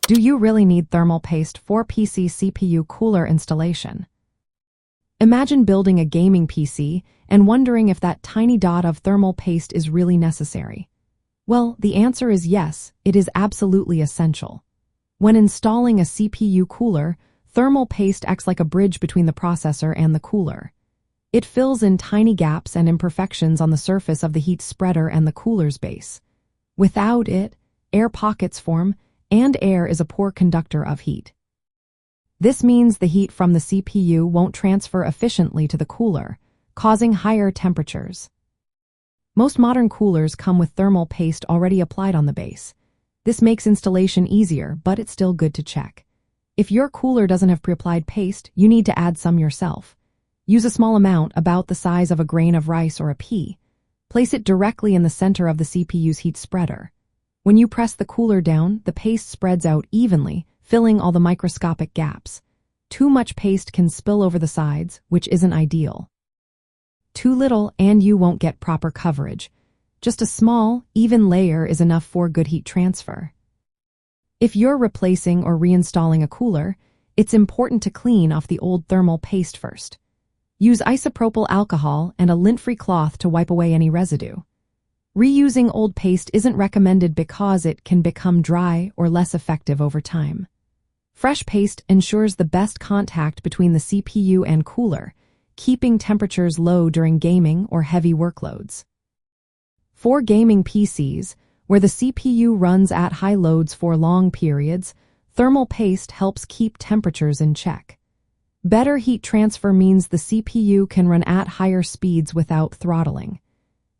Do you really need thermal paste for PC CPU cooler installation? Imagine building a gaming PC and wondering if that tiny dot of thermal paste is really necessary. Well, the answer is yes, it is absolutely essential. When installing a CPU cooler, thermal paste acts like a bridge between the processor and the cooler. It fills in tiny gaps and imperfections on the surface of the heat spreader and the cooler's base. Without it, air pockets form, and air is a poor conductor of heat. This means the heat from the CPU won't transfer efficiently to the cooler, causing higher temperatures. Most modern coolers come with thermal paste already applied on the base. This makes installation easier, but it's still good to check. If your cooler doesn't have pre-applied paste, you need to add some yourself. Use a small amount, about the size of a grain of rice or a pea. Place it directly in the center of the CPU's heat spreader. When you press the cooler down, the paste spreads out evenly, filling all the microscopic gaps. Too much paste can spill over the sides, which isn't ideal. Too little, and you won't get proper coverage. Just a small, even layer is enough for good heat transfer. If you're replacing or reinstalling a cooler, it's important to clean off the old thermal paste first. Use isopropyl alcohol and a lint-free cloth to wipe away any residue. Reusing old paste isn't recommended because it can become dry or less effective over time. Fresh paste ensures the best contact between the CPU and cooler, keeping temperatures low during gaming or heavy workloads. For gaming PCs, where the CPU runs at high loads for long periods, thermal paste helps keep temperatures in check. Better heat transfer means the CPU can run at higher speeds without throttling.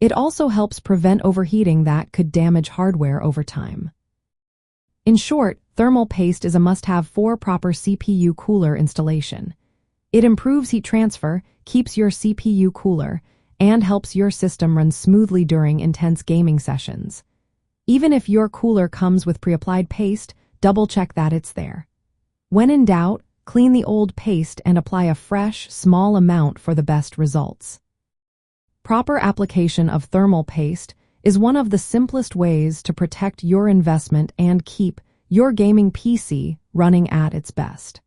It also helps prevent overheating that could damage hardware over time. In short, thermal paste is a must-have for proper CPU cooler installation. It improves heat transfer, keeps your CPU cooler, and helps your system run smoothly during intense gaming sessions. Even if your cooler comes with pre-applied paste, double-check that it's there. When in doubt, clean the old paste and apply a fresh, small amount for the best results. Proper application of thermal paste is one of the simplest ways to protect your investment and keep your gaming PC running at its best.